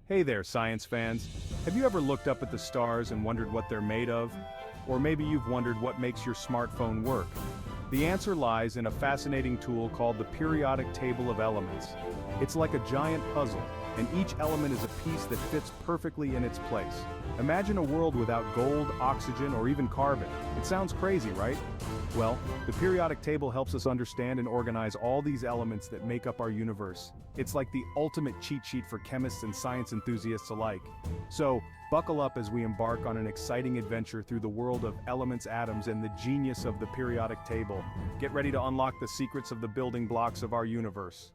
Hey there, science fans. Have you ever looked up at the stars and wondered what they're made of? Or maybe you've wondered what makes your smartphone work. The answer lies in a fascinating tool called the periodic table of elements. It's like a giant puzzle, and each element is a piece that fits perfectly in its place. Imagine a world without gold, oxygen, or even carbon. It sounds crazy, right? Well, the periodic table helps us understand and organize all these elements that make up our universe. It's like the ultimate cheat sheet for chemists and science enthusiasts alike. So, buckle up as we embark on an exciting adventure through the world of elements, atoms, and the genius of the periodic table. Get ready to unlock the secrets of the building blocks of our universe.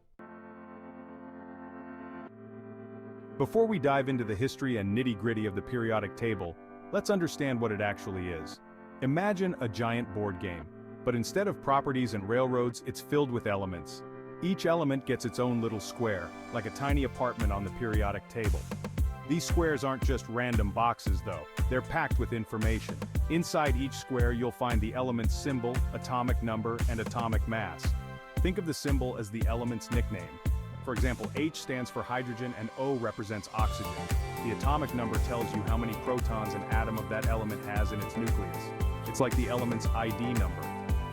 Before we dive into the history and nitty-gritty of the periodic table, let's understand what it actually is. Imagine a giant board game, but instead of properties and railroads, it's filled with elements. Each element gets its own little square, like a tiny apartment on the periodic table. These squares aren't just random boxes though, they're packed with information. Inside each square you'll find the element's symbol, atomic number, and atomic mass. Think of the symbol as the element's nickname. For example, H stands for hydrogen and O represents oxygen. The atomic number tells you how many protons an atom of that element has in its nucleus. It's like the element's ID number.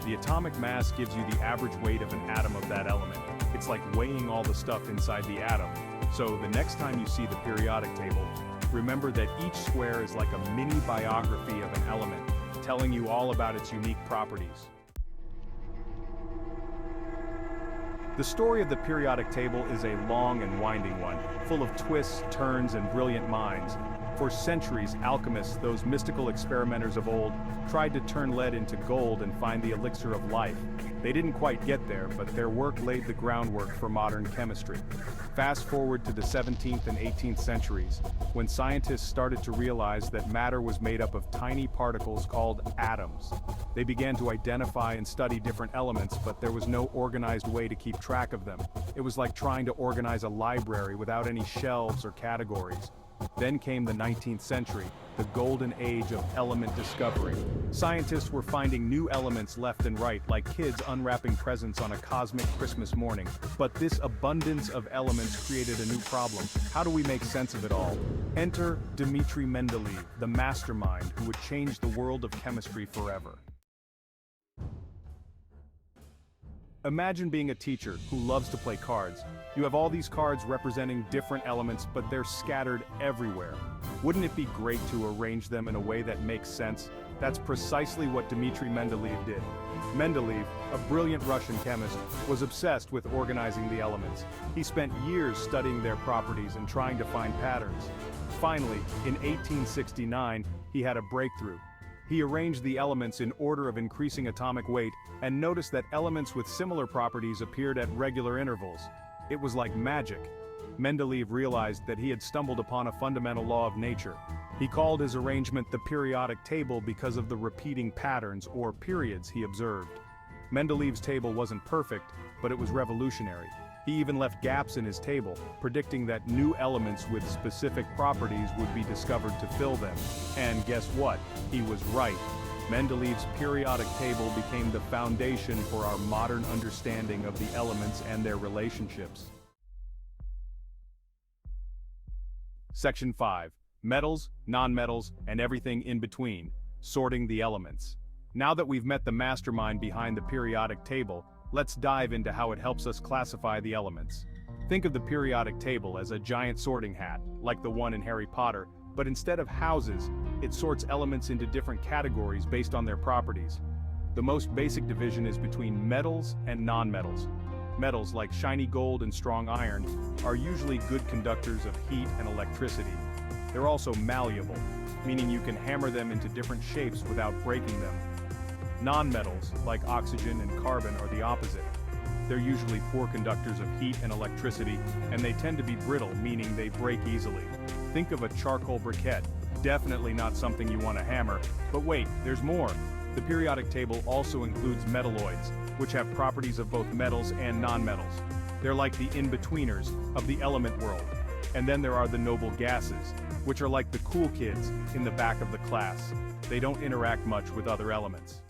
The atomic mass gives you the average weight of an atom of that element. It's like weighing all the stuff inside the atom. So the next time you see the periodic table, remember that each square is like a mini biography of an element, telling you all about its unique properties. The story of the periodic table is a long and winding one, full of twists, turns, and brilliant minds. For centuries, alchemists, those mystical experimenters of old, tried to turn lead into gold and find the elixir of life. They didn't quite get there, but their work laid the groundwork for modern chemistry. Fast forward to the 17th and 18th centuries, when scientists started to realize that matter was made up of tiny particles called atoms. They began to identify and study different elements, but there was no organized way to keep track of them. It was like trying to organize a library without any shelves or categories. Then came the 19th century, the golden age of element discovery. Scientists were finding new elements left and right, like kids unwrapping presents on a cosmic Christmas morning. But this abundance of elements created a new problem. How do we make sense of it all? Enter Dmitri Mendeleev, the mastermind who would change the world of chemistry forever. Imagine being a teacher who loves to play cards. You have all these cards representing different elements, but they're scattered everywhere. Wouldn't it be great to arrange them in a way that makes sense? That's precisely what Dmitri Mendeleev did. Mendeleev, a brilliant Russian chemist, was obsessed with organizing the elements. He spent years studying their properties and trying to find patterns. Finally, in 1869, he had a breakthrough. He arranged the elements in order of increasing atomic weight and noticed that elements with similar properties appeared at regular intervals. It was like magic. Mendeleev realized that he had stumbled upon a fundamental law of nature. He called his arrangement the periodic table because of the repeating patterns or periods he observed. Mendeleev's table wasn't perfect, but it was revolutionary. He even left gaps in his table, predicting that new elements with specific properties would be discovered to fill them. And guess what? He was right. Mendeleev's periodic table became the foundation for our modern understanding of the elements and their relationships. Section 5. Metals, nonmetals, and everything in between. Sorting the elements. Now that we've met the mastermind behind the periodic table, let's dive into how it helps us classify the elements. Think of the periodic table as a giant sorting hat, like the one in Harry Potter, but instead of houses, it sorts elements into different categories based on their properties. The most basic division is between metals and nonmetals. Metals, like shiny gold and strong iron, are usually good conductors of heat and electricity. They're also malleable, meaning you can hammer them into different shapes without breaking them. Nonmetals, like oxygen and carbon, are the opposite. They're usually poor conductors of heat and electricity, and they tend to be brittle, meaning they break easily. Think of a charcoal briquette, definitely not something you want to hammer. But wait, there's more. The periodic table also includes metalloids, which have properties of both metals and nonmetals. They're like the in-betweeners of the element world. And then there are the noble gases, which are like the cool kids in the back of the class. They don't interact much with other elements.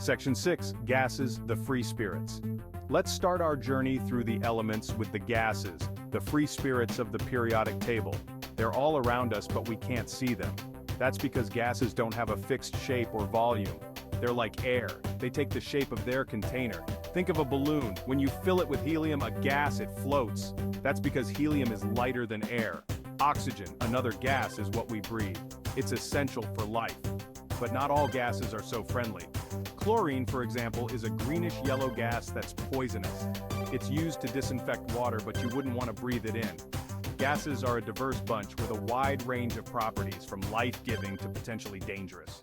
Section 6, gases, the free spirits. Let's start our journey through the elements with the gases, the free spirits of the periodic table. They're all around us, but we can't see them. That's because gases don't have a fixed shape or volume. They're like air. They take the shape of their container. Think of a balloon. When you fill it with helium, a gas, it floats. That's because helium is lighter than air. Oxygen, another gas, is what we breathe. It's essential for life. But not all gases are so friendly. Chlorine, for example, is a greenish-yellow gas that's poisonous. It's used to disinfect water, but you wouldn't want to breathe it in. Gases are a diverse bunch with a wide range of properties, from life-giving to potentially dangerous.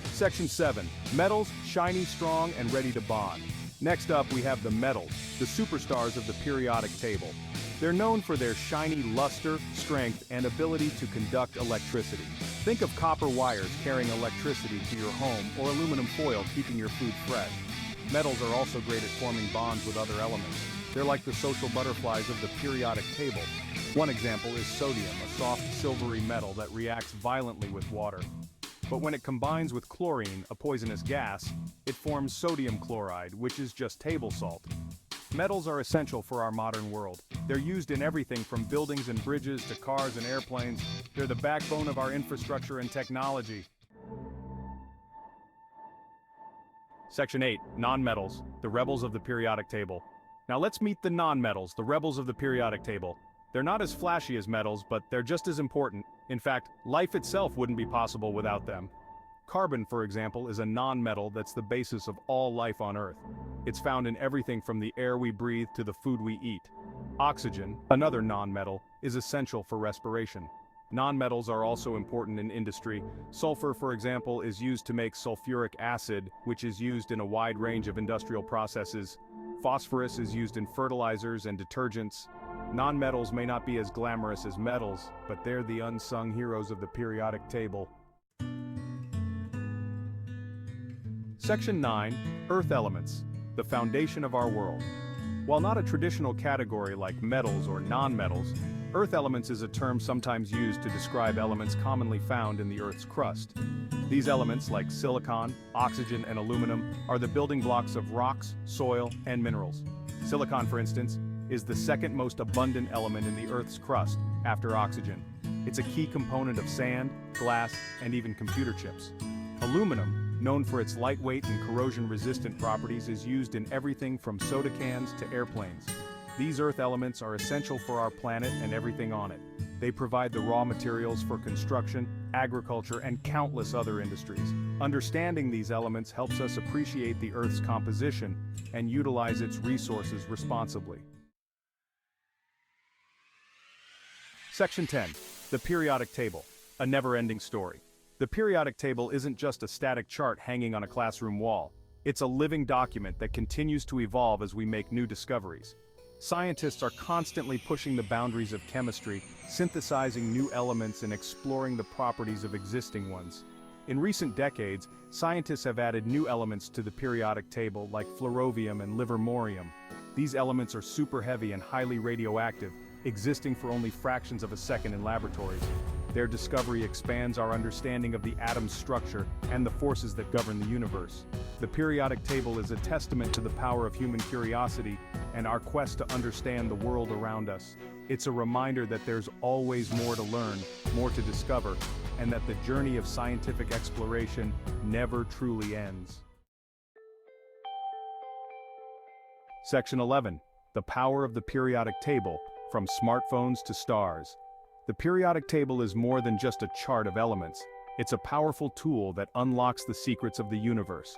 Section 7. Metals, shiny, strong, and ready to bond. Next up, we have the metals, the superstars of the periodic table. They're known for their shiny luster, strength, and ability to conduct electricity. Think of copper wires carrying electricity to your home, or aluminum foil keeping your food fresh. Metals are also great at forming bonds with other elements. They're like the social butterflies of the periodic table. One example is sodium, a soft silvery metal that reacts violently with water. But when it combines with chlorine, a poisonous gas, it forms sodium chloride, which is just table salt. Metals are essential for our modern world. They're used in everything from buildings and bridges to cars and airplanes. They're the backbone of our infrastructure and technology. Section 8. Non-metals, the rebels of the periodic table. Now let's meet the non-metals, the rebels of the periodic table. They're not as flashy as metals, but they're just as important. In fact, life itself wouldn't be possible without them. Carbon, for example, is a non-metal that's the basis of all life on Earth. It's found in everything from the air we breathe to the food we eat. Oxygen, another non-metal, is essential for respiration. Non-metals are also important in industry. Sulfur, for example, is used to make sulfuric acid, which is used in a wide range of industrial processes. Phosphorus is used in fertilizers and detergents. Non-metals may not be as glamorous as metals, but they're the unsung heroes of the periodic table. Section 9. Earth elements, the foundation of our world. While not a traditional category like metals or non-metals, earth elements is a term sometimes used to describe elements commonly found in the Earth's crust. These elements, like silicon, oxygen, and aluminum, are the building blocks of rocks, soil, and minerals. Silicon, for instance, is the second most abundant element in the Earth's crust, after oxygen. It's a key component of sand, glass, and even computer chips. Aluminum, known for its lightweight and corrosion-resistant properties, is used in everything from soda cans to airplanes. These earth elements are essential for our planet and everything on it. They provide the raw materials for construction, agriculture, and countless other industries. Understanding these elements helps us appreciate the Earth's composition and utilize its resources responsibly. Section 10. The periodic table, a never-ending story. The periodic table isn't just a static chart hanging on a classroom wall. It's a living document that continues to evolve as we make new discoveries. Scientists are constantly pushing the boundaries of chemistry, synthesizing new elements and exploring the properties of existing ones. In recent decades, scientists have added new elements to the periodic table like flerovium and livermorium. These elements are super heavy and highly radioactive, existing for only fractions of a second in laboratories. Their discovery expands our understanding of the atom's structure and the forces that govern the universe. The periodic table is a testament to the power of human curiosity and our quest to understand the world around us. It's a reminder that there's always more to learn, more to discover, and that the journey of scientific exploration never truly ends. Section 11. The power of the periodic table, from smartphones to stars. The periodic table is more than just a chart of elements. It's a powerful tool that unlocks the secrets of the universe.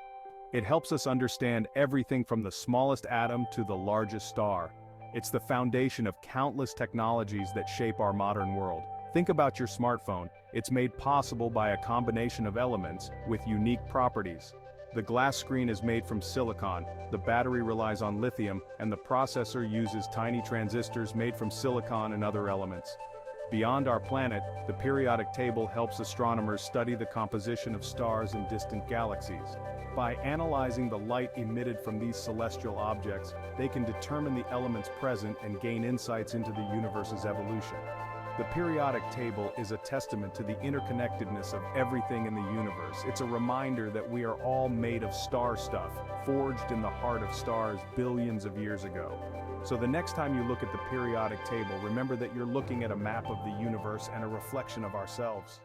It helps us understand everything from the smallest atom to the largest star. It's the foundation of countless technologies that shape our modern world. Think about your smartphone. It's made possible by a combination of elements with unique properties. The glass screen is made from silicon, the battery relies on lithium, and the processor uses tiny transistors made from silicon and other elements. Beyond our planet, the periodic table helps astronomers study the composition of stars in distant galaxies. By analyzing the light emitted from these celestial objects, they can determine the elements present and gain insights into the universe's evolution. The periodic table is a testament to the interconnectedness of everything in the universe. It's a reminder that we are all made of star stuff, forged in the heart of stars billions of years ago. So the next time you look at the periodic table, remember that you're looking at a map of the universe and a reflection of ourselves.